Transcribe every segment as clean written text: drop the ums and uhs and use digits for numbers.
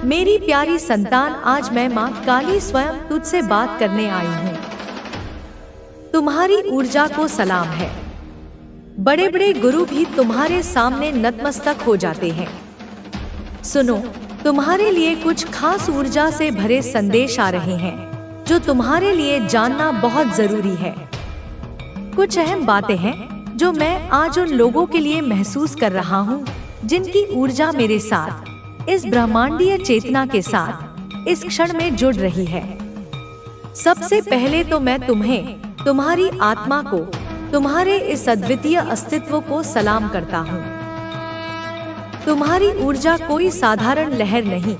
मेरी प्यारी संतान, आज मैं माँ काली स्वयं तुझसे बात करने आई हूँ। तुम्हारी ऊर्जा को सलाम है। बड़े बड़े गुरु भी तुम्हारे सामने नतमस्तक हो जाते हैं। सुनो, तुम्हारे लिए कुछ खास ऊर्जा से भरे संदेश आ रहे हैं जो तुम्हारे लिए जानना बहुत जरूरी है। कुछ अहम बातें हैं जो मैं आज उन लोगों के लिए महसूस कर रहा हूँ जिनकी ऊर्जा मेरे साथ, इस ब्रह्मांडीय चेतना के साथ इस क्षण में जुड़ रही है। सबसे पहले तो मैं तुम्हें, तुम्हारी आत्मा को, तुम्हारे इस अद्वितीय अस्तित्व को सलाम करता हूँ। तुम्हारी ऊर्जा कोई साधारण लहर नहीं,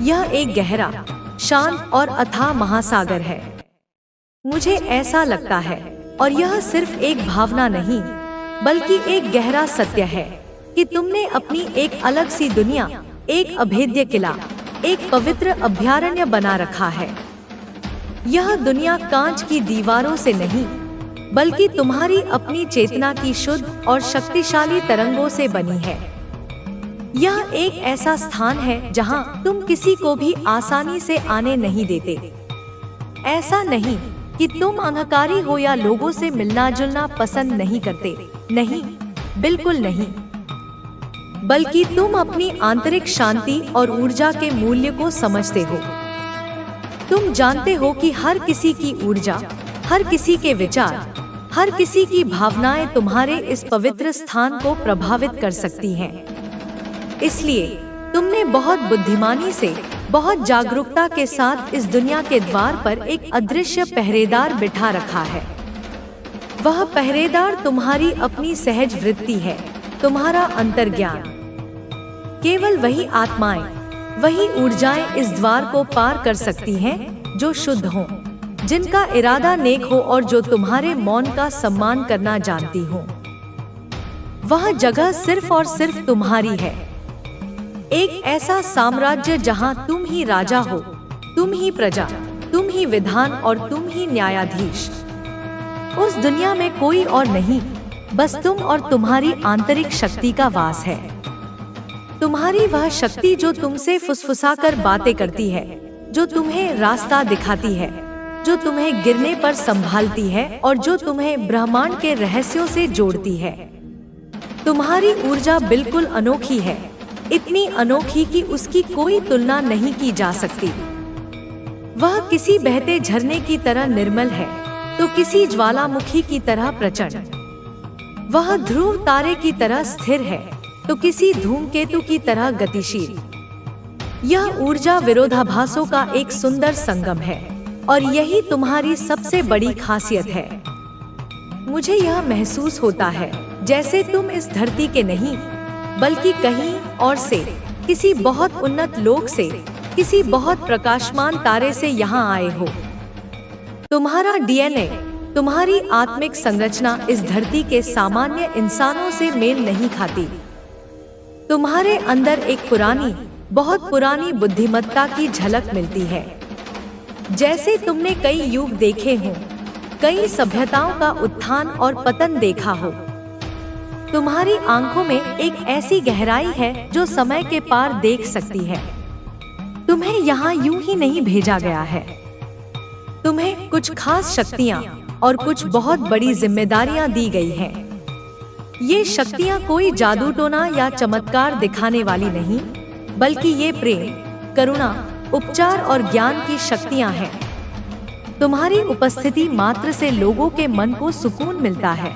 यह एक गहरा, शांत और अथाह महासागर है। मुझे ऐसा लगता है, और यह सिर्फ एक भावना नहीं बल्कि एक गहरा सत्य है, कि तुमने अपनी एक अलग सी दुनिया, एक अभेद्य किला, एक पवित्र अभयारण्य बना रखा है। यह दुनिया कांच की दीवारों से नहीं बल्कि तुम्हारी अपनी चेतना की शुद्ध और शक्तिशाली तरंगों से बनी है। यह एक ऐसा स्थान है जहां तुम किसी को भी आसानी से आने नहीं देते। ऐसा नहीं कि तुम अहंकारी हो या लोगों से मिलना जुलना पसंद नहीं करते, नहीं, बिल्कुल नहीं, बल्कि तुम अपनी आंतरिक शांति और ऊर्जा के मूल्य को समझते हो। तुम जानते हो कि हर किसी की ऊर्जा, हर किसी के विचार, हर किसी की भावनाएं तुम्हारे इस पवित्र स्थान को प्रभावित कर सकती हैं। इसलिए तुमने बहुत बुद्धिमानी से, बहुत जागरूकता के साथ इस दुनिया के द्वार पर एक अदृश्य पहरेदार बिठा रखा है। वह पहरेदार तुम्हारी अपनी सहज वृत्ति है, तुम्हारा अंतर्ज्ञान। केवल वही आत्माएं, वही ऊर्जाएं इस द्वार को पार कर सकती हैं जो शुद्ध हों, जिनका इरादा नेक हो और जो तुम्हारे मौन का सम्मान करना जानती हो। वह जगह सिर्फ और सिर्फ तुम्हारी है। एक ऐसा साम्राज्य जहां तुम ही राजा हो, तुम ही प्रजा, तुम ही विधान और तुम ही न्यायाधीश। उस दुनिया में कोई और नहीं, बस तुम और तुम्हारी आंतरिक शक्ति का वास है। तुम्हारी वह शक्ति जो तुमसे फुसफुसाकर बातें करती है, जो तुम्हें रास्ता दिखाती है, जो तुम्हें गिरने पर संभालती है और जो तुम्हें ब्रह्मांड के रहस्यों से जोड़ती है। तुम्हारी ऊर्जा बिल्कुल अनोखी है, इतनी अनोखी कि उसकी कोई तुलना नहीं की जा सकती। वह किसी बहते झरने की तरह निर्मल है, तो किसी ज्वालामुखी की तरह प्रचंड। वह ध्रुव तारे की तरह स्थिर है, तो किसी धूमकेतु की तरह गतिशील। यह ऊर्जा विरोधाभासों का एक सुंदर संगम है, और यही तुम्हारी सबसे बड़ी खासियत है। मुझे यह महसूस होता है जैसे तुम इस धरती के नहीं बल्कि कहीं और से, किसी बहुत उन्नत लोक से, किसी बहुत प्रकाशमान तारे से यहाँ आए हो। तुम्हारा डीएनए, तुम्हारी आत्मिक संरचना इस धरती के सामान्य इंसानों से मेल नहीं खाती। तुम्हारे अंदर एक पुरानी, बहुत पुरानी बुद्धिमत्ता की झलक मिलती है। जैसे तुमने कई युग देखे हों, कई सभ्यताओं का उत्थान और पतन देखा हो। तुम्हारी आंखों में एक ऐसी गहराई है जो समय के पार देख सकती है। तुम्हें यहाँ यूं ही नहीं भेजा गया है। तुम्हें कुछ खास शक्तियाँ और कुछ बहुत बड़ी जिम्मेदारियां दी गई हैं। ये शक्तियाँ कोई जादू टोना या चमत्कार दिखाने वाली नहीं, बल्कि ये प्रेम, करुणा, उपचार और ज्ञान की शक्तियाँ हैं। तुम्हारी उपस्थिति मात्र से लोगों के मन को सुकून मिलता है।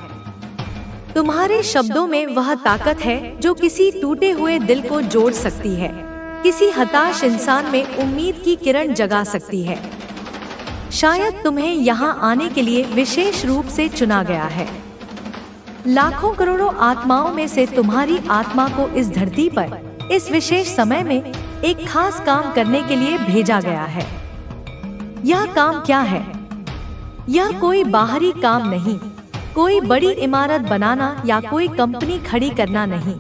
तुम्हारे शब्दों में वह ताकत है जो किसी टूटे हुए दिल को जोड़ सकती है, किसी हताश इंसान में उम्मीद की किरण जगा सकती है। शायद तुम्हें यहाँ आने के लिए विशेष रूप से चुना गया है। लाखों करोड़ों आत्माओं में से तुम्हारी आत्मा को इस धरती पर, इस विशेष समय में एक खास काम करने के लिए भेजा गया है। यह काम क्या है? यह कोई बाहरी काम नहीं, कोई बड़ी इमारत बनाना या कोई कंपनी खड़ी करना नहीं।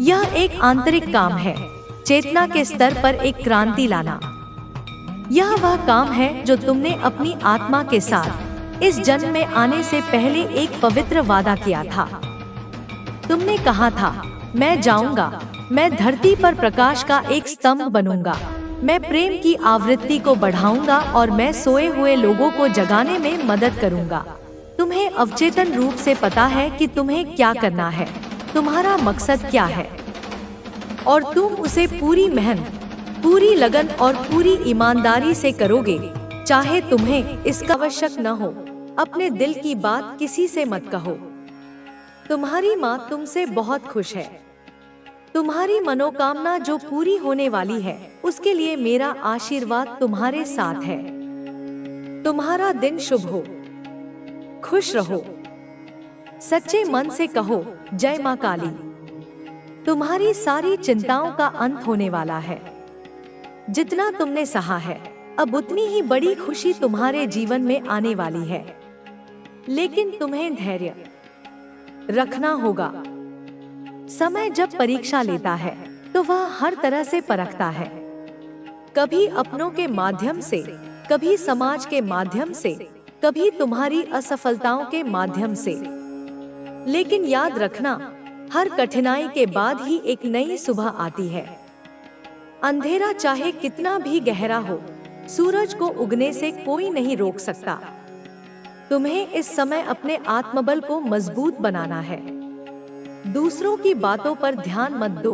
यह एक आंतरिक काम है, चेतना के स्तर पर एक क्रांति लाना। यह वह काम है जो तुमने अपनी आत्मा के साथ इस जन्म में आने से पहले एक पवित्र वादा किया था। तुमने कहा था, मैं जाऊंगा मैं धरती पर प्रकाश का एक स्तंभ बनूंगा। मैं प्रेम की आवृत्ति को बढ़ाऊंगा और मैं सोए हुए लोगों को जगाने में मदद करूंगा। तुम्हें अवचेतन रूप से पता है कि तुम्हें क्या करना है, तुम्हारा मकसद क्या है, और तुम उसे पूरी मेहनत, पूरी लगन और पूरी ईमानदारी से करोगे, चाहे तुम्हें इसका आवश्यक न हो। अपने दिल की बात किसी से मत कहो। तुम्हारी माँ तुमसे बहुत खुश है। तुम्हारी मनोकामना जो पूरी होने वाली है, उसके लिए मेरा आशीर्वाद तुम्हारे साथ है। तुम्हारा दिन शुभ हो, खुश रहो। सच्चे मन से कहो जय माँ काली। तुम्हारी सारी चिंताओं का अंत होने वाला है। जितना तुमने सहा है, अब उतनी ही बड़ी खुशी तुम्हारे जीवन में आने वाली है। लेकिन तुम्हें धैर्य रखना होगा। समय जब परीक्षा लेता है तो वह हर तरह से परखता है, कभी अपनों के माध्यम से, कभी समाज के माध्यम से, कभी तुम्हारी असफलताओं के माध्यम से। लेकिन याद रखना, हर कठिनाई के बाद ही एक नई सुबह आती है। अंधेरा चाहे कितना भी गहरा हो, सूरज को उगने से कोई नहीं रोक सकता। तुम्हें इस समय अपने आत्मबल को मजबूत बनाना है। दूसरों की बातों पर ध्यान मत दो।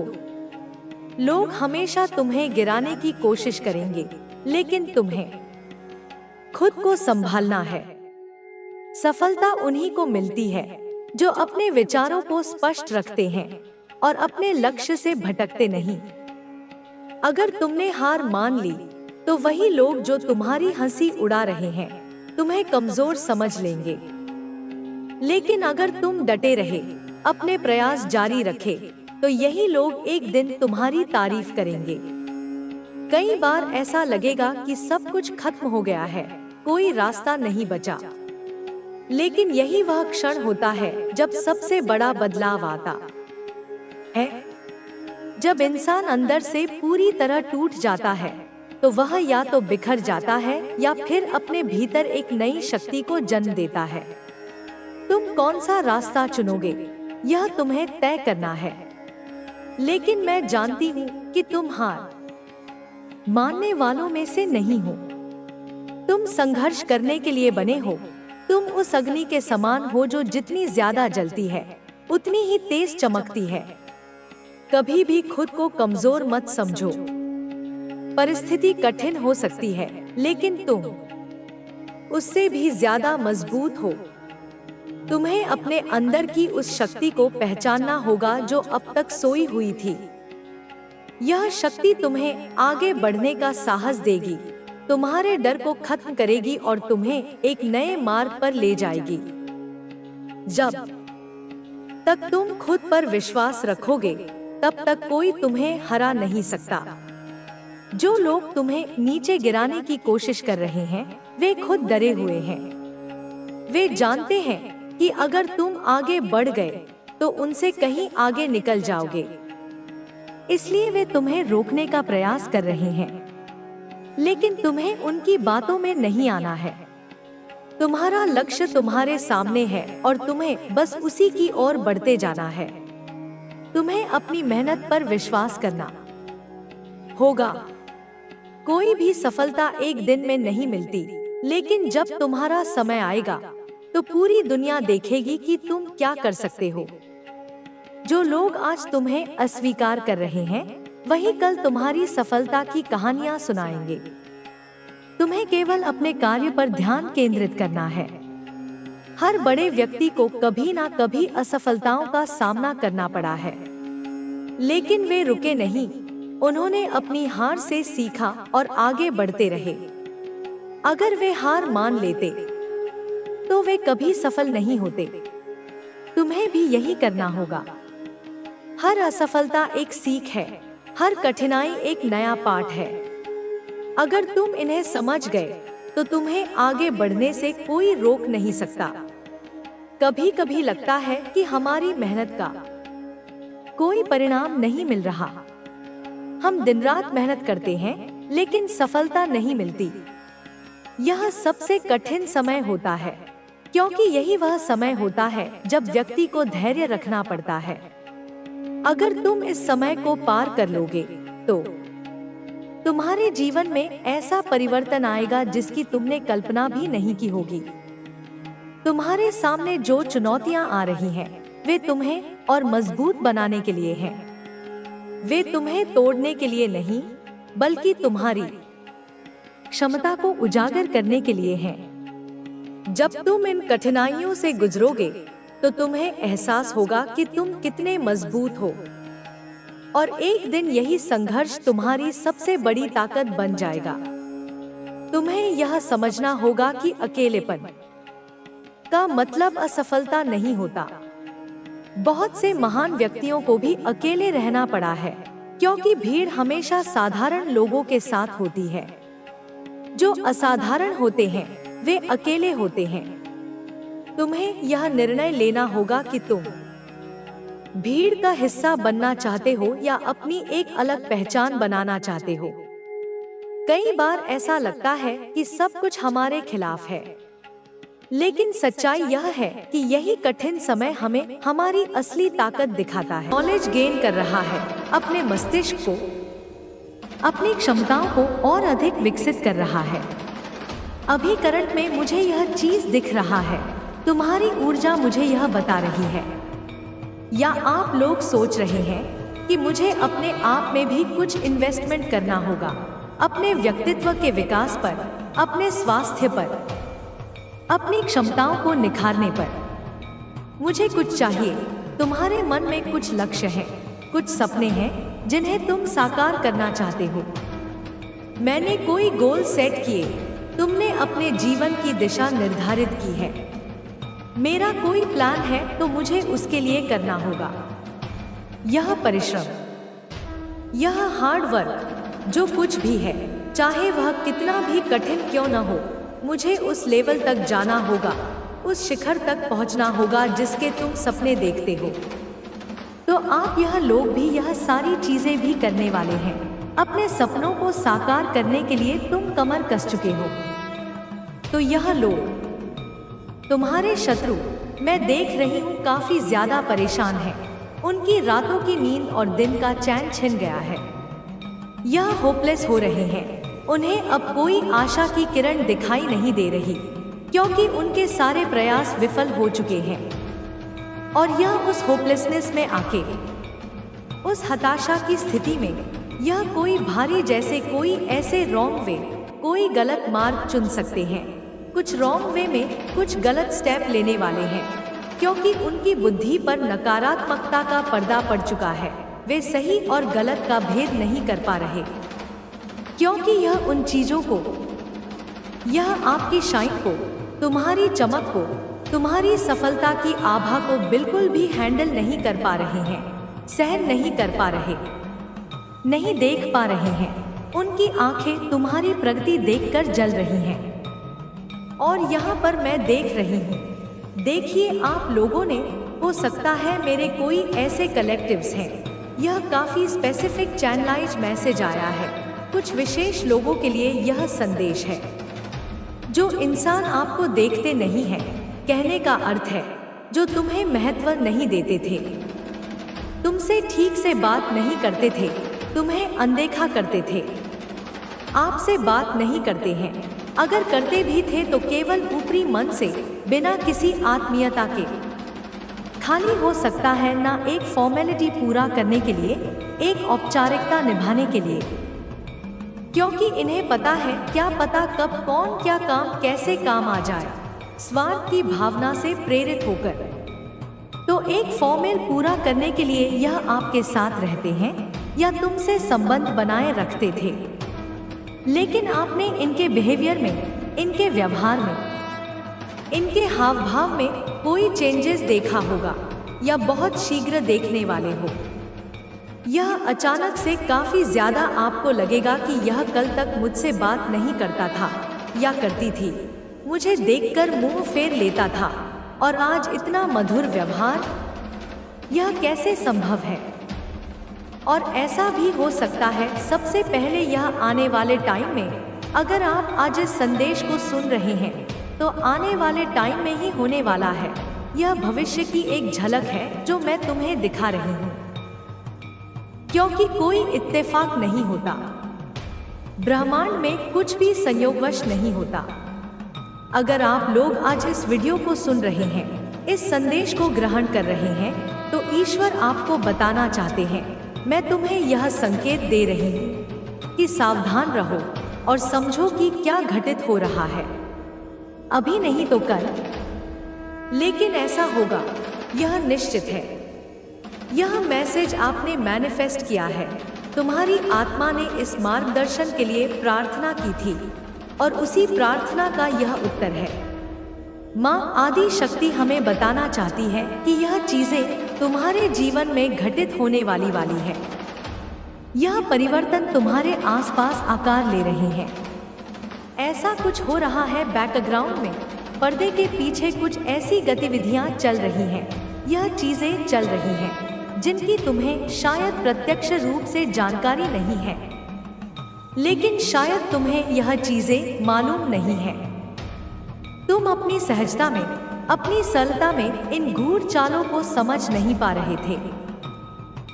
लोग हमेशा तुम्हें गिराने की कोशिश करेंगे, लेकिन तुम्हें खुद को संभालना है। सफलता उन्हीं को मिलती है जो अपने विचारों को स्पष्ट रखते हैं और अपने लक्ष्य से भटकते नहीं। अगर तुमने हार मान ली तो वही लोग जो तुम्हारी हंसी उड़ा रहे हैं तुम्हें कमजोर समझ लेंगे। लेकिन अगर तुम डटे रहे, अपने प्रयास जारी रखे, तो यही लोग एक दिन तुम्हारी तारीफ करेंगे। कई बार ऐसा लगेगा कि सब कुछ खत्म हो गया है, कोई रास्ता नहीं बचा। लेकिन यही वह क्षण होता है जब सबसे बड़ा बदलाव आता है। जब इंसान अंदर से पूरी तरह टूट जाता है, तो वह या तो बिखर जाता है या फिर अपने भीतर एक नई शक्ति को जन्म देता है। तुम कौन सा रास्ता चुनोगे, यह तुम्हें तय करना है। लेकिन मैं जानती हूँ कि तुम हार मानने वालों में से नहीं हो। तुम संघर्ष करने के लिए बने हो। तुम उस अग्नि के समान हो जो जितनी ज्यादा जलती है, उतनी ही तेज चमकती है। कभी भी खुद को कमजोर मत समझो। परिस्थिति कठिन हो सकती है, लेकिन तुम उससे भी ज्यादा मजबूत हो। तुम्हें अपने अंदर की उस शक्ति को पहचानना होगा जो अब तक सोई हुई थी। यह शक्ति तुम्हें आगे बढ़ने का साहस देगी, तुम्हारे डर को खत्म करेगी और तुम्हें एक नए मार्ग पर ले जाएगी। जब तक तुम खुद पर विश्वास रखोगे, तब तक कोई तुम्हें हरा नहीं सकता। जो लोग तुम्हें नीचे गिराने की कोशिश कर रहे हैं, वे खुद डरे हुए हैं। वे जानते हैं कि अगर तुम आगे बढ़ गए तो उनसे कहीं आगे निकल जाओगे। इसलिए वे तुम्हें रोकने का प्रयास कर रहे हैं। लेकिन तुम्हें उनकी बातों में नहीं आना है। तुम्हारा लक्ष्य तुम्हारे सामने है और तुम्हें बस उसी की ओर बढ़ते जाना है। तुम्हें अपनी मेहनत पर विश्वास करना होगा। कोई भी सफलता एक दिन में नहीं मिलती, लेकिन जब तुम्हारा समय आएगा तो पूरी दुनिया देखेगी कि तुम क्या कर सकते हो। जो लोग आज तुम्हें अस्वीकार कर रहे हैं, वही कल तुम्हारी सफलता की कहानियां सुनाएंगे। तुम्हें केवल अपने कार्य पर ध्यान केंद्रित करना है। हर बड़े व्यक्ति को कभी ना कभी असफलताओं का सामना करना पड़ा है, लेकिन वे रुके नहीं। उन्होंने अपनी हार से सीखा और आगे बढ़ते रहे। अगर वे हार मान लेते तो वे कभी सफल नहीं होते। तुम्हें भी यही करना होगा। हर असफलता एक सीख है, हर कठिनाई एक नया पाठ है। अगर तुम इन्हें समझ गए तो तुम्हें आगे बढ़ने से कोई रोक नहीं सकता। कभी कभी लगता है कि हमारी मेहनत का कोई परिणाम नहीं मिल रहा। हम दिन रात मेहनत करते हैं, लेकिन सफलता नहीं मिलती। यह सबसे कठिन समय होता है, क्योंकि यही वह समय होता है जब व्यक्ति को धैर्य रखना पड़ता है। अगर तुम इस समय को पार कर लोगे तो तुम्हारे जीवन में ऐसा परिवर्तन आएगा जिसकी तुमने कल्पना भी नहीं की होगी। तुम्हारे सामने जो चुनौतियां आ रही हैं, वे तुम्हें और मजबूत बनाने के लिए हैं। वे तुम्हें तोड़ने के लिए नहीं, बल्कि तुम्हारी क्षमता को उजागर करने के लिए हैं। जब तुम इन कठिनाइयों से गुजरोगे तो तुम्हें एहसास होगा कि तुम कितने मजबूत हो, और एक दिन यही संघर्ष तुम्हारी सबसे बड़ी ताकत बन जाएगा। तुम्हें यह समझना होगा कि अकेलेपन का मतलब असफलता नहीं होता। बहुत से महान व्यक्तियों को भी अकेले रहना पड़ा है, क्योंकि भीड़ हमेशा साधारण लोगों के साथ होती है। जो असाधारण होते हैं वे अकेले होते हैं। तुम्हें यह निर्णय लेना होगा कि तुम भीड़ का हिस्सा बनना चाहते हो या अपनी एक अलग पहचान बनाना चाहते हो। कई बार ऐसा लगता है कि सब कुछ हमारे खिलाफ है, लेकिन सच्चाई यह है कि यही कठिन समय हमें हमारी असली ताकत दिखाता है। नॉलेज गेन कर रहा है, अपने मस्तिष्क को, अपनी क्षमताओं को और अधिक विकसित कर रहा है। अभी करंट में मुझे यह चीज दिख रहा है, तुम्हारी ऊर्जा मुझे यह बता रही है। या आप लोग सोच रहे हैं कि मुझे अपने आप में भी कुछ इन्वेस्टमेंट करना होगा, अपने व्यक्तित्व के विकास पर, अपने स्वास्थ्य पर, अपनी क्षमताओं को निखारने पर। मुझे कुछ चाहिए। तुम्हारे मन में कुछ लक्ष्य हैं, कुछ सपने हैं जिन्हें तुम साकार करना चाहते हो। मैंने कोई गोल सेट किए, तुमने अपने जीवन की दिशा निर्धारित की है। मेरा कोई प्लान है तो मुझे उसके लिए करना होगा। यह परिश्रम, यह हार्ड वर्क, जो कुछ भी है, चाहे वह कितना भी कठिन क्यों न हो, मुझे उस लेवल तक जाना होगा, उस शिखर तक पहुंचना होगा जिसके तुम सपने देखते हो। तो आप यह लोग भी यह सारी चीजें भी करने वाले हैं। अपने सपनों को साकार करने के लिए तुम कमर कस चुके हो। तो यह लोग, तुम्हारे शत्रु, मैं देख रही हूँ, काफी ज्यादा परेशान हैं। उनकी रातों की नींद और दिन का चैन छिन गया है। यह होपलेस हो रहे हैं। उन्हें अब कोई आशा की किरण दिखाई नहीं दे रही, क्योंकि उनके सारे प्रयास विफल हो चुके हैं। और यह उस होपलेसनेस में आके, उस हताशा की स्थिति में, यह कोई भारी जैसे कोई ऐसे रॉन्ग वे, कोई गलत मार्ग चुन सकते हैं। कुछ रॉन्ग वे में कुछ गलत स्टेप लेने वाले हैं, क्योंकि उनकी बुद्धि पर नकारात्मकता का पर्दा पड़ चुका है। वे सही और गलत का भेद नहीं कर पा रहे, क्योंकि यह उन चीजों को, यह आपकी शाइन को, तुम्हारी चमक को, तुम्हारी सफलता की आभा को बिल्कुल भी हैंडल नहीं कर पा रहे हैं, सहन नहीं कर पा रहे, नहीं देख पा रहे हैं। उनकी आंखें तुम्हारी प्रगति देखकर जल रही हैं। और यहाँ पर मैं देख रही हूँ, देखिए आप लोगों ने, हो सकता है मेरे कोई ऐसे कलेक्टिव्स हैं, यह काफी स्पेसिफिक चैनलाइज मैसेज आया है। कुछ विशेष लोगों के लिए यह संदेश है। जो इंसान आपको देखते नहीं है, कहने का अर्थ है, जो तुम्हें महत्व नहीं देते थे, तुमसे ठीक से बात नहीं करते थे, तुम्हें अनदेखा करते थे, आपसे बात नहीं करते हैं, अगर करते भी थे तो केवल ऊपरी मन से, बिना किसी आत्मीयता के। खाली हो सकता है ना एक फॉर्मेलिटी पूरा करने के लिए, एक औपचारिकता निभाने के लिए, क्योंकि इन्हें पता है क्या पता कब कौन क्या काम कैसे काम आ जाए, स्वार्थ की भावना से प्रेरित होकर। तो एक फॉर्मेल पूरा करने के लिए यह आपके साथ रहते हैं या तुमसे संबंध बनाए रखते थे, लेकिन आपने इनके बिहेवियर में, इनके व्यवहार में, इनके हाव भाव में कोई चेंजेस देखा होगा या बहुत शीघ्र देखने वाले हो। यह अचानक से काफी ज्यादा आपको लगेगा कि यह कल तक मुझसे बात नहीं करता था या करती थी, मुझे देखकर मुंह फेर लेता था, और आज इतना मधुर व्यवहार, यह कैसे संभव है? और ऐसा भी हो सकता है सबसे पहले यह आने वाले टाइम में, अगर आप आज इस संदेश को सुन रहे हैं तो आने वाले टाइम में ही होने वाला है। यह भविष्य की एक झलक है जो मैं तुम्हें दिखा रही हूँ। क्योंकि कोई इत्तेफाक नहीं होता। ब्रह्मांड में कुछ भी संयोगवश नहीं होता। अगर आप लोग आज इस वीडियो को सुन रहे हैं, इस संदेश को ग्रहण कर रहे हैं, तो ईश्वर आपको बताना चाहते हैं, मैं तुम्हें यह संकेत दे रही हूँ कि सावधान रहो और समझो कि क्या घटित हो रहा है। अभी नहीं तो कल, लेकिन ऐसा होगा, यह निश्चित है। यह मैसेज आपने मैनिफेस्ट किया है। तुम्हारी आत्मा ने इस मार्गदर्शन के लिए प्रार्थना की थी और उसी प्रार्थना का यह उत्तर है। माँ आदि शक्ति हमें बताना चाहती है कि यह चीजें तुम्हारे जीवन में घटित होने वाली है। यह परिवर्तन तुम्हारे आसपास आकार ले रहे हैं। ऐसा कुछ हो रहा है बैकग्राउंड में, पर्दे के पीछे कुछ ऐसी गतिविधियां चल रही हैं। यह चीजें चल रही हैं जिनकी तुम्हें शायद प्रत्यक्ष रूप से जानकारी नहीं है, लेकिन शायद तुम्हें यह चीजें मालूम नहीं है। तुम अपनी सहजता में, अपनी सरलता में इन गूढ़ चालों को समझ नहीं पा रहे थे।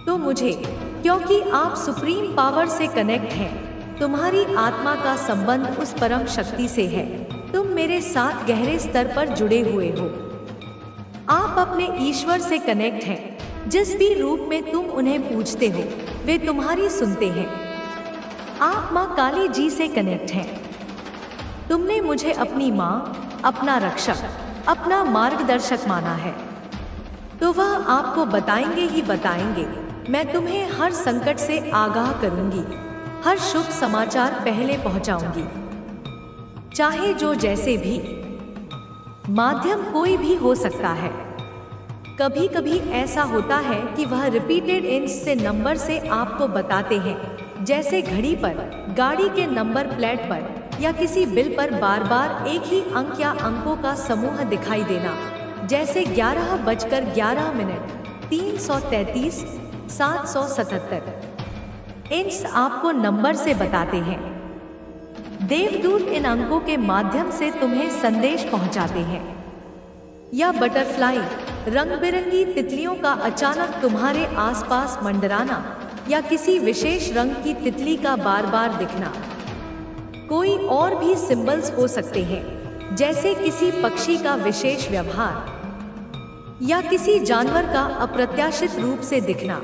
तो मुझे, क्योंकि आप सुप्रीम पावर से कनेक्ट हैं, तुम्हारी आत्मा का संबंध उस परम शक्ति से है। तुम मेरे साथ गहरे स्तर पर जुड़े हुए हो। आप अपने ईश्वर से कनेक्ट हैं। जिस भी रूप में तुम उन्हें पूजते हो, वे तुम्हारी सुनते हैं। आप माँ काली जी से कनेक्ट हैं। तुमने मुझे अपनी माँ, अपना रक्षक, अपना मार्गदर्शक माना है, तो वह आपको बताएंगे ही बताएंगे। मैं तुम्हें हर संकट से आगाह करूंगी, हर शुभ समाचार पहले पहुंचाऊंगी, चाहे जो जैसे भी माध्यम कोई भी हो सकता है। कभी कभी ऐसा होता है कि वह रिपीटेड इंच से नंबर से आपको बताते हैं, जैसे घड़ी पर, गाड़ी के नंबर प्लेट पर या किसी बिल पर बार बार एक ही अंक या अंकों का समूह दिखाई देना, जैसे 11:11 333 777। इंच आपको नंबर से बताते हैं। देवदूत इन अंकों के माध्यम से तुम्हें संदेश पहुंचाते हैं। या बटरफ्लाई, रंग बिरंगी तितलियों का अचानक तुम्हारे आसपास मंडराना, या किसी विशेष रंग की तितली का बार बार दिखना। कोई और भी सिंबल्स हो सकते हैं, जैसे किसी पक्षी का विशेष व्यवहार या किसी जानवर का अप्रत्याशित रूप से दिखना।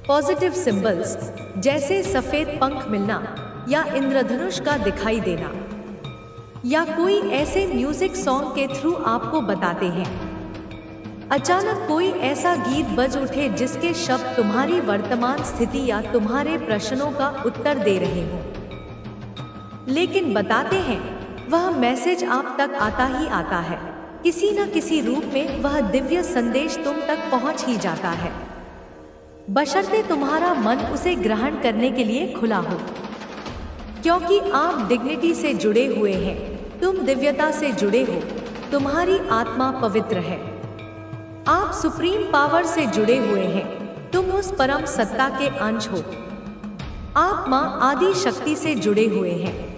पॉजिटिव सिंबल्स जैसे सफेद पंख मिलना या इंद्रधनुष का दिखाई देना, या कोई ऐसे म्यूजिक सॉन्ग के थ्रू आपको बताते हैं। अचानक कोई ऐसा गीत बज उठे जिसके शब्द तुम्हारी वर्तमान स्थिति या तुम्हारे प्रश्नों का उत्तर दे रहे हो। लेकिन बताते हैं, वह मैसेज आप तक आता ही आता है। किसी न किसी रूप में वह दिव्य संदेश तुम तक पहुंच ही जाता है, बशर्ते तुम्हारा मन उसे ग्रहण करने के लिए खुला हो। क्योंकि आप डिग्निटी से जुड़े हुए हैं, तुम दिव्यता से जुड़े हो, तुम्हारी आत्मा पवित्र है। आप सुप्रीम पावर से जुड़े हुए हैं, तुम उस परम सत्ता के अंश हो। आप माँ आदि शक्ति से जुड़े हुए हैं,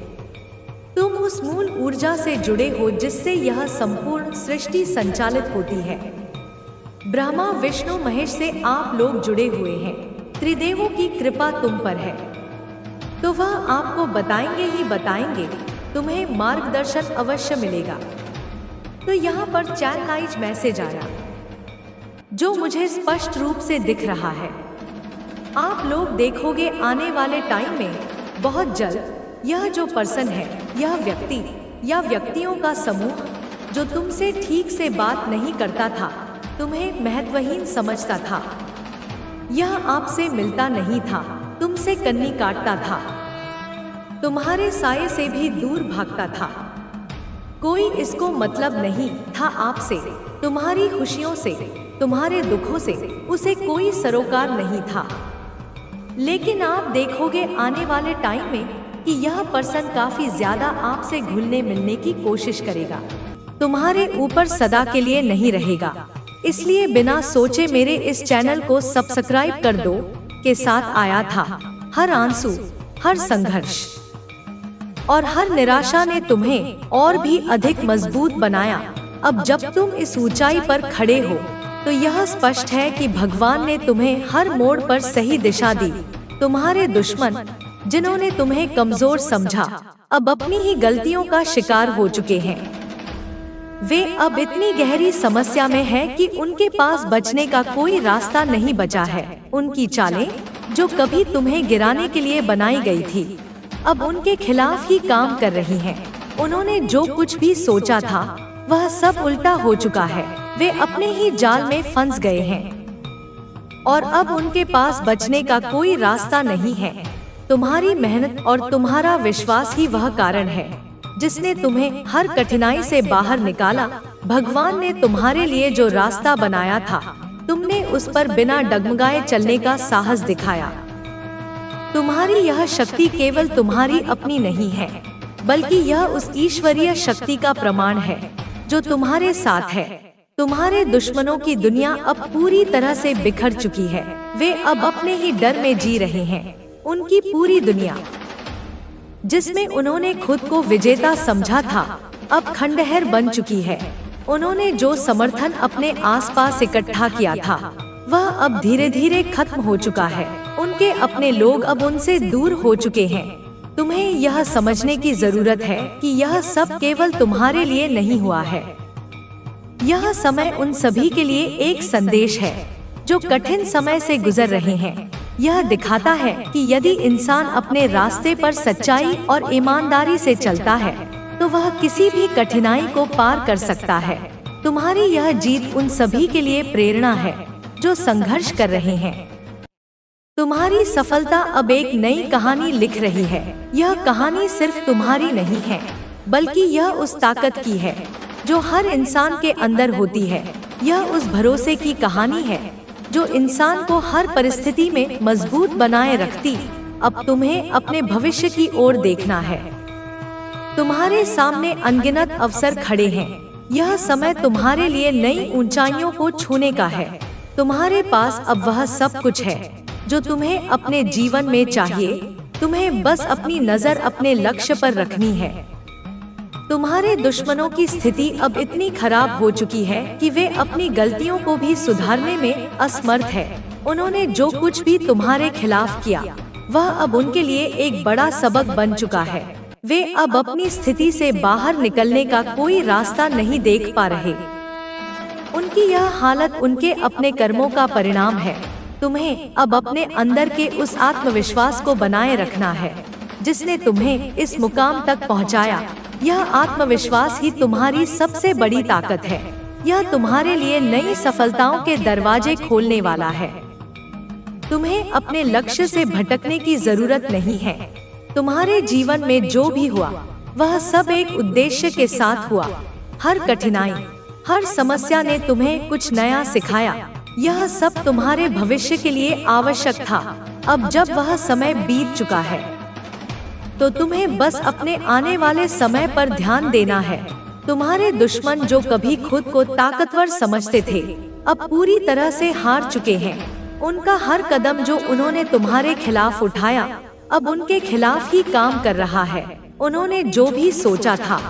तुम उस मूल ऊर्जा से जुड़े हो जिससे यह संपूर्ण सृष्टि संचालित होती है। ब्रह्मा विष्णु महेश से आप लोग जुड़े हुए हैं। त्रिदेवों की कृपा तुम पर है, तो वह आपको बताएंगे ही बताएंगे। तुम्हें मार्गदर्शन अवश्य मिलेगा। तो यहाँ पर चैनलाइज मैसेज आया, जो मुझे स्पष्ट रूप से दिख रहा है। आप लोग देखोगे आने वाले टाइम में बहुत जल्द, यह जो पर्सन है, यह व्यक्ति या व्यक्तियों का समूह जो तुमसे ठीक से बात नहीं करता था, तुम्हें महत्वहीन समझता था, यह आपसे मिलता नहीं था, तुमसे कन्नी काटता था, तुम्हारे साये से भी दूर भागता था, कोई इसको मतलब नहीं था आपसे, तुम्हारी खुशियों से, तुम्हारे दुखों से उसे कोई सरोकार नहीं था। लेकिन आप देखोगे आने वाले टाइम में कि यह पर्सन काफी ज्यादा आपसे घुलने मिलने की कोशिश करेगा, तुम्हारे ऊपर सदा के लिए नहीं रहेगा। इसलिए बिना सोचे मेरे इस चैनल को सब्सक्राइब कर दो। के साथ आया था हर आंसू, हर संघर्ष और हर निराशा ने तुम्हें और भी अधिक मजबूत बनाया। अब जब तुम इस ऊंचाई पर खड़े हो, तो यह स्पष्ट है कि भगवान ने तुम्हें हर मोड़ पर सही दिशा दी। तुम्हारे दुश्मन, जिन्होंने तुम्हें कमजोर समझा, अब अपनी ही गलतियों का शिकार हो चुके हैं। वे अब इतनी गहरी समस्या में हैं कि उनके पास बचने का कोई रास्ता नहीं बचा है। उनकी चालें, जो कभी तुम्हें गिराने के लिए बनाई गई थी, अब उनके खिलाफ ही काम कर रही हैं। उन्होंने जो कुछ भी सोचा था, वह सब उल्टा हो चुका है। वे अपने ही जाल में फंस गए हैं और अब उनके पास बचने का कोई रास्ता नहीं है। तुम्हारी मेहनत और तुम्हारा विश्वास ही वह कारण है जिसने तुम्हें हर कठिनाई से बाहर निकाला। भगवान ने तुम्हारे लिए जो रास्ता बनाया था, तुमने उस पर बिना डगमगाए चलने का साहस दिखाया। तुम्हारी यह शक्ति केवल तुम्हारी अपनी नहीं है, बल्कि यह उस ईश्वरीय शक्ति का प्रमाण है जो तुम्हारे साथ है। तुम्हारे दुश्मनों की दुनिया अब पूरी तरह से बिखर चुकी है। वे अब अपने ही डर में जी रहे हैं। उनकी पूरी दुनिया, जिसमें उन्होंने खुद को विजेता समझा था, अब खंडहर बन चुकी है। उन्होंने जो समर्थन अपने आसपास इकट्ठा किया था, वह अब धीरे धीरे खत्म हो चुका है। उनके अपने लोग अब उनसे दूर हो चुके हैं। तुम्हें यह समझने की जरूरत है कि यह सब केवल तुम्हारे लिए नहीं हुआ है। यह समय उन सभी के लिए एक संदेश है जो कठिन समय से गुजर रहे हैं। यह दिखाता है कि यदि इंसान अपने रास्ते पर सच्चाई और ईमानदारी से चलता है, तो वह किसी भी कठिनाई को पार कर सकता है। तुम्हारी यह जीत उन सभी के लिए प्रेरणा है जो संघर्ष कर रहे हैं। तुम्हारी सफलता अब एक नई कहानी लिख रही है। यह कहानी सिर्फ तुम्हारी नहीं है, बल्कि यह उस ताकत की है जो हर इंसान के अंदर होती है। यह उस भरोसे की कहानी है जो इंसान को हर परिस्थिति में मजबूत बनाए रखती। अब तुम्हें अपने भविष्य की ओर देखना है। तुम्हारे सामने अनगिनत अवसर खड़े हैं। यह समय तुम्हारे लिए नई ऊंचाइयों को छूने का है। तुम्हारे पास अब वह सब कुछ है जो तुम्हें अपने जीवन में चाहिए। तुम्हें बस अपनी नजर अपने लक्ष्य पर रखनी है। तुम्हारे दुश्मनों की स्थिति अब इतनी खराब हो चुकी है कि वे अपनी गलतियों को भी सुधारने में असमर्थ है। उन्होंने जो कुछ भी तुम्हारे खिलाफ किया, वह अब उनके लिए एक बड़ा सबक बन चुका है। वे अब अपनी स्थिति से बाहर निकलने का कोई रास्ता नहीं देख पा रहे। उनकी यह हालत उनके अपने कर्मों का परिणाम है। तुम्हें अब अपने अंदर के उस आत्मविश्वास को बनाए रखना है जिसने तुम्हें इस मुकाम तक पहुंचाया। यह आत्मविश्वास ही तुम्हारी सबसे बड़ी ताकत है। यह तुम्हारे लिए नई सफलताओं के दरवाजे खोलने वाला है। तुम्हें अपने लक्ष्य से भटकने की जरूरत नहीं है। तुम्हारे जीवन में जो भी हुआ, वह सब एक उद्देश्य के साथ हुआ। हर कठिनाई, हर समस्या ने तुम्हें कुछ नया सिखाया। यह सब तुम्हारे भविष्य के लिए आवश्यक था। अब जब वह समय बीत चुका है, तो तुम्हें बस अपने आने वाले समय पर ध्यान देना है। तुम्हारे दुश्मन जो कभी खुद को ताकतवर समझते थे, अब पूरी तरह से हार चुके हैं। उनका हर कदम जो उन्होंने तुम्हारे खिलाफ उठाया, अब उनके खिलाफ ही काम कर रहा है। उन्होंने जो भी सोचा था,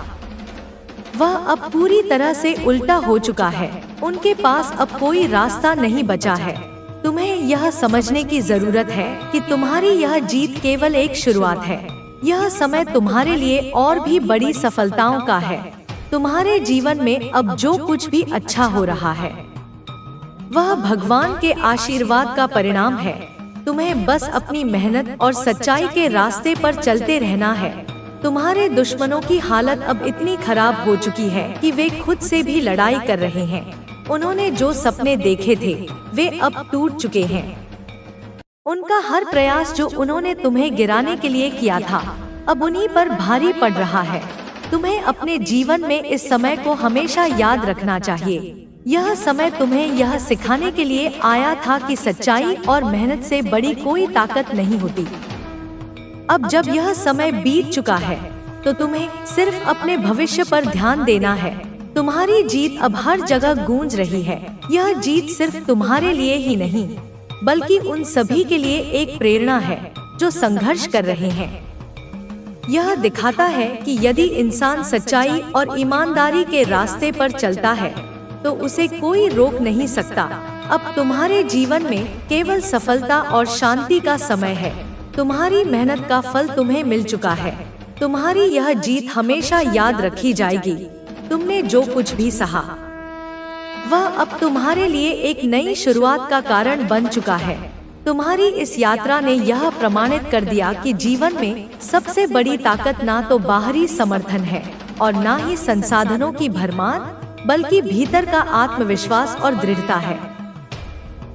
वह अब पूरी तरह से उल्टा हो चुका है। उनके पास अब कोई रास्ता नहीं बचा है। तुम्हें यह समझने की जरूरत है कि तुम्हारी यह जीत केवल एक शुरुआत है। यह समय तुम्हारे लिए और भी बड़ी सफलताओं का है। तुम्हारे जीवन में अब जो कुछ भी अच्छा हो रहा है, वह भगवान के आशीर्वाद का परिणाम है। तुम्हें बस अपनी मेहनत और सच्चाई के रास्ते पर चलते रहना है। तुम्हारे दुश्मनों की हालत अब इतनी खराब हो चुकी है कि वे खुद से भी लड़ाई कर रहे हैं। उन्होंने जो सपने देखे थे, वे अब टूट चुके हैं। उनका हर प्रयास जो उन्होंने तुम्हें गिराने के लिए किया था, अब उन्हीं पर भारी पड़ रहा है। तुम्हें अपने जीवन में इस समय को हमेशा याद रखना चाहिए। यह समय तुम्हें यह सिखाने के लिए आया था कि सच्चाई और मेहनत से बड़ी कोई ताकत नहीं होती। अब जब यह समय बीत चुका है, तो तुम्हें सिर्फ अपने भविष्य पर ध्यान देना है। तुम्हारी जीत अब हर जगह गूंज रही है। यह जीत सिर्फ तुम्हारे लिए ही नहीं, बल्कि उन सभी के लिए एक प्रेरणा है जो संघर्ष कर रहे हैं। यह दिखाता है कि यदि इंसान सच्चाई और ईमानदारी के रास्ते पर चलता है, तो उसे कोई रोक नहीं सकता। अब तुम्हारे जीवन में केवल सफलता और शांति का समय है। तुम्हारी मेहनत का फल तुम्हें मिल चुका है। तुम्हारी यह जीत हमेशा याद रखी जाएगी। तुमने जो कुछ भी सहा, वह अब तुम्हारे लिए एक नई शुरुआत का कारण बन चुका है। तुम्हारी इस यात्रा ने यह प्रमाणित कर दिया कि जीवन में सबसे बड़ी ताकत ना तो बाहरी समर्थन है और ना ही संसाधनों की भरमार, बल्कि भीतर का आत्मविश्वास और दृढ़ता है।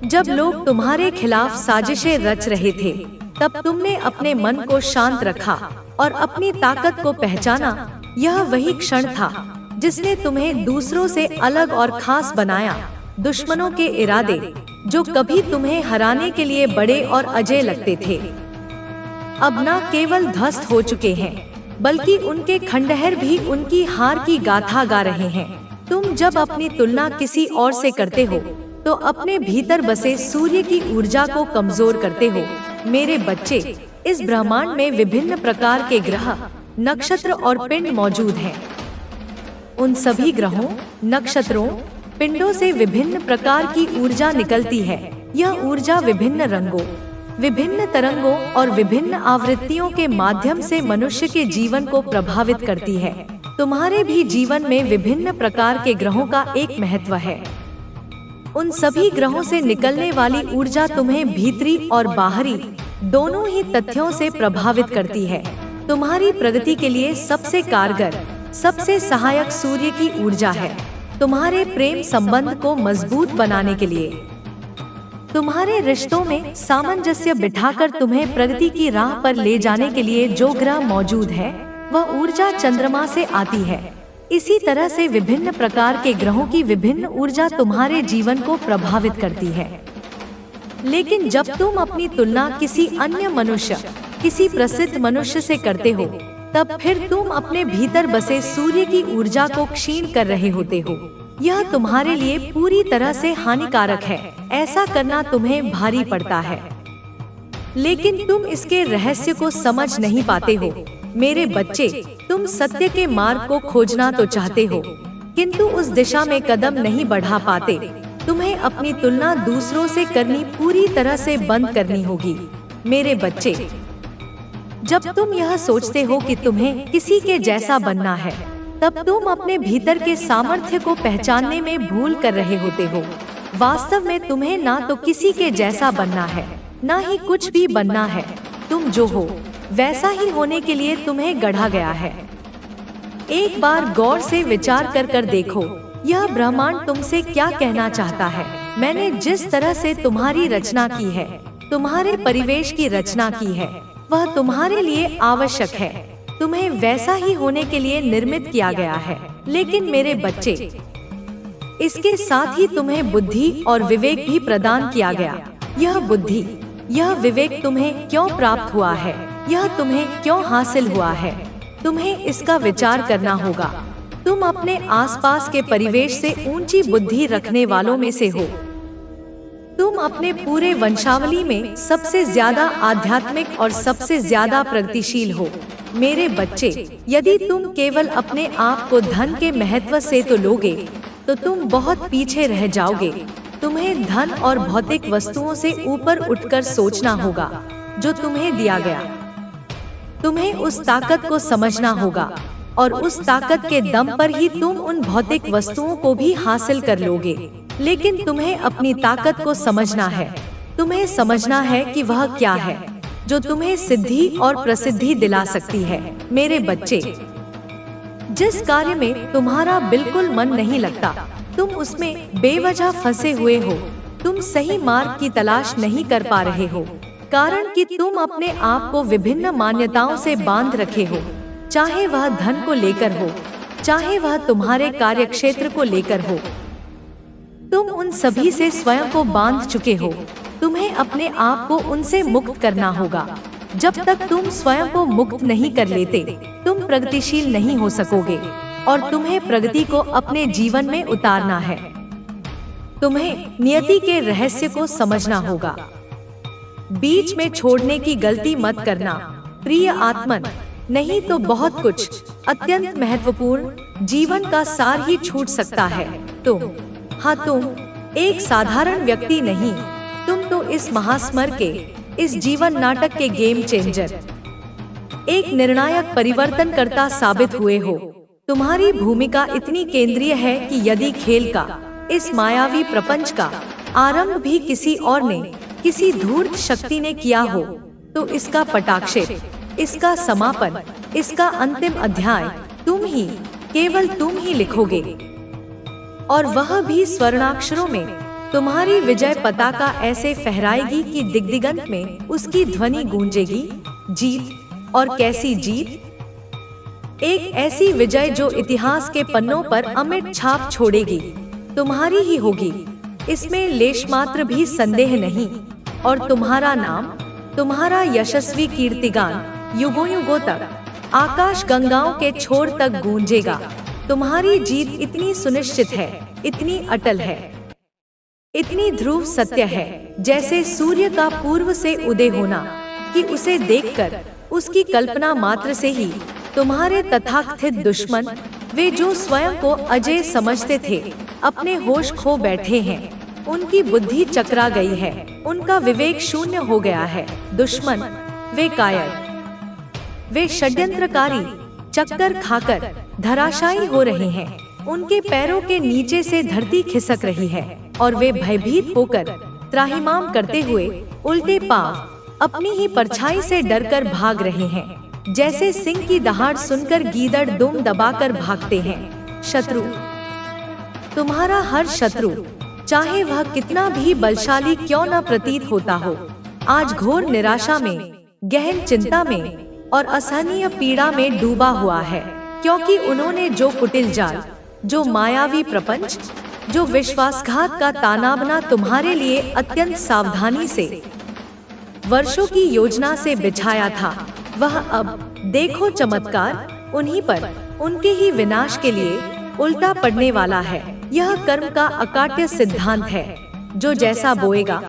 जब लोग तुम्हारे खिलाफ साजिशें रच रहे थे, तब तुमने अपने मन को शांत रखा और अपनी ताकत को पहचाना। यह वही क्षण था जिसने तुम्हें दूसरों से अलग और खास बनाया। दुश्मनों के इरादे, जो कभी तुम्हें हराने के लिए बड़े और अजय लगते थे, अब न केवल ध्वस्त हो चुके हैं, बल्कि उनके खंडहर भी उनकी हार की गाथा गा रहे हैं। तुम जब अपनी तुलना किसी और से करते हो, तो अपने भीतर बसे सूर्य की ऊर्जा को कमजोर करते हो। मेरे बच्चे, इस ब्रह्मांड में विभिन्न प्रकार के ग्रह, नक्षत्र और पिंड मौजूद हैं। उन सभी ग्रहों, नक्षत्रों, पिंडों से विभिन्न प्रकार की ऊर्जा निकलती है। यह ऊर्जा विभिन्न रंगों, विभिन्न तरंगों और विभिन्न आवृत्तियों के माध्यम से मनुष्य के जीवन को प्रभावित करती है। तुम्हारे भी जीवन में विभिन्न प्रकार के ग्रहों का एक महत्व है। उन सभी ग्रहों से निकलने वाली ऊर्जा तुम्हें भीतरी और बाहरी दोनों ही तथ्यों से प्रभावित करती है। तुम्हारी प्रगति के लिए सबसे कारगर, सबसे सहायक सूर्य की ऊर्जा है। तुम्हारे प्रेम संबंध को मजबूत बनाने के लिए, तुम्हारे रिश्तों में सामंजस्य बिठाकर तुम्हें प्रगति की राह पर ले जाने के लिए जो ग्रह मौजूद है, वह ऊर्जा चंद्रमा से आती है। इसी तरह से विभिन्न प्रकार के ग्रहों की विभिन्न ऊर्जा तुम्हारे जीवन को प्रभावित करती है। लेकिन जब तुम अपनी तुलना किसी अन्य मनुष्य, किसी प्रसिद्ध मनुष्य से करते हो, तब फिर तुम अपने भीतर बसे सूर्य की ऊर्जा को क्षीण कर रहे होते हो। यह तुम्हारे लिए पूरी तरह से हानिकारक है। ऐसा करना तुम्हें भारी पड़ता है, लेकिन तुम इसके रहस्य को समझ नहीं पाते हो। मेरे बच्चे, तुम सत्य के मार्ग को खोजना तो चाहते हो, किंतु उस दिशा में कदम नहीं बढ़ा पाते। तुम्हें अपनी तुलना दूसरों से करनी पूरी तरह से बंद करनी होगी। मेरे बच्चे, जब तुम यह सोचते हो कि तुम्हें किसी के जैसा बनना है, तब तुम अपने भीतर के सामर्थ्य को पहचानने में भूल कर रहे होते हो। वास्तव में तुम्हें ना तो किसी के जैसा बनना है, ना ही कुछ भी बनना है। तुम जो हो, वैसा ही होने के लिए तुम्हें गढ़ा गया है। एक बार गौर से विचार कर देखो, यह ब्रह्मांड तुमसे क्या कहना चाहता है। मैंने जिस तरह से तुम्हारी रचना की है, तुम्हारे परिवेश की रचना की है, वह तुम्हारे लिए आवश्यक है। तुम्हें वैसा ही होने के लिए निर्मित किया गया है। लेकिन मेरे बच्चे, इसके साथ ही तुम्हें बुद्धि और विवेक भी प्रदान किया गया। यह बुद्धि, यह विवेक तुम्हें क्यों प्राप्त हुआ है, यह तुम्हें क्यों हासिल हुआ है, तुम्हें इसका विचार करना होगा। तुम अपने आसपास के परिवेश से ऊंची बुद्धि रखने वालों में से हो। तुम अपने पूरे वंशावली में सबसे ज्यादा आध्यात्मिक और सबसे ज्यादा प्रगतिशील हो। मेरे बच्चे, यदि तुम केवल अपने आप को धन के महत्व से तो लोगे, तो तुम बहुत पीछे रह जाओगे। तुम्हें धन और भौतिक वस्तुओं से ऊपर उठकर सोचना होगा जो तुम्हें दिया गया। तुम्हें उस ताकत को समझना होगा और उस ताकत के दम पर ही तुम उन भौतिक वस्तुओं को भी हासिल कर लोगे। लेकिन तुम्हें अपनी ताकत को समझना है। तुम्हें समझना है कि वह क्या है जो तुम्हें सिद्धि और प्रसिद्धि दिला सकती है। मेरे बच्चे, जिस कार्य में तुम्हारा बिल्कुल मन नहीं लगता, तुम उसमें बेवजह फंसे हुए हो। तुम सही मार्ग की तलाश नहीं कर पा रहे हो, कारण कि तुम अपने आप को विभिन्न मान्यताओं से बांध रखे हो। चाहे वह धन को लेकर हो, चाहे वह तुम्हारे कार्यक्षेत्र को लेकर हो, तुम उन सभी से स्वयं को बांध चुके हो। तुम्हें अपने आप को उनसे मुक्त करना होगा। जब तक तुम स्वयं को मुक्त नहीं कर लेते, तुम प्रगतिशील नहीं हो सकोगे और तुम्हें प्रगति को अपने जीवन में उतारना है। तुम्हें नियति के रहस्य को समझना होगा। बीच में छोड़ने की गलती मत करना, प्रिय आत्मन, नहीं तो बहुत कुछ अत्यंत महत्वपूर्ण जीवन का सार ही छूट सकता है। तुम हाँ, तुम एक साधारण व्यक्ति नहीं, तुम तो इस महास्मर के, इस जीवन नाटक के गेम चेंजर, एक निर्णायक परिवर्तनकर्ता साबित हुए हो। तुम्हारी भूमिका इतनी केंद्रीय है कि यदि खेल का, इस मायावी प्रपंच का आरंभ भी किसी और ने, किसी धूर्त शक्ति ने किया हो, तो इसका पटाक्षेप, इसका समापन, इसका अंतिम अध्याय तुम ही, केवल तुम ही लिखोगे। और वह भी स्वर्णाक्षरों में। तुम्हारी विजय पताका ऐसे फहराएगी कि दिग्दिगंत में उसकी ध्वनि गूंजेगी। जीत, और कैसी जीत! एक ऐसी विजय जो इतिहास के पन्नों पर अमिट छाप छोड़ेगी, तुम्हारी ही होगी, इसमें लेशमात्र भी संदेह नहीं। और तुम्हारा नाम, तुम्हारा यशस्वी कीर्तिगान युगों युगों तक, आकाश गंगाओं के छोर तक गूंजेगा। तुम्हारी जीत इतनी सुनिश्चित है, इतनी अटल है, इतनी ध्रुव सत्य है, जैसे सूर्य का पूर्व से उदय होना, कि उसे देखकर, उसकी कल्पना मात्र से ही तुम्हारे तथाकथित दुश्मन, वे जो स्वयं को अजय समझते थे, अपने होश खो बैठे हैं। उनकी बुद्धि चकरा गई है, उनका विवेक शून्य हो गया है। दुश्मन, वे कायर, वे षड्यंत्रकारी, चक्कर खाकर धराशायी हो रहे हैं। उनके पैरों के नीचे से धरती खिसक रही है और वे भयभीत होकर, त्राहिमाम करते हुए, उल्टे पांव अपनी ही परछाई से डरकर भाग रहे हैं, जैसे सिंह की दहाड़ सुनकर गीदड़ दुम दबाकर भागते हैं। शत्रु, तुम्हारा हर शत्रु, चाहे वह कितना भी बलशाली क्यों न प्रतीत होता हो, आज घोर निराशा में, गहन चिंता में और असहनीय पीड़ा में डूबा हुआ है, क्योंकि उन्होंने जो कुटिल जाल, जो मायावी प्रपंच, जो विश्वासघात का तानाबना तुम्हारे लिए अत्यंत सावधानी से, वर्षों की योजना से बिछाया था, वह अब, देखो चमत्कार, उन्हीं पर, उनके ही विनाश के लिए उल्टा पड़ने वाला है। यह कर्म का अकाट्य सिद्धांत है, जो जैसा बोएगा